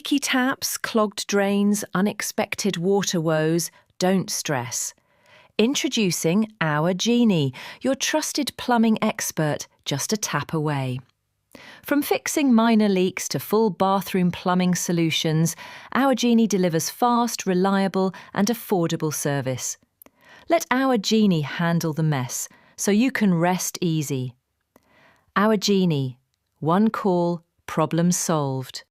Leaky taps, clogged drains, unexpected water woes, don't stress. Introducing Ourgenie, your trusted plumbing expert, just a tap away. From fixing minor leaks to full bathroom plumbing solutions, Ourgenie delivers fast, reliable and affordable service. Let Ourgenie handle the mess so you can rest easy. Ourgenie, one call, problem solved.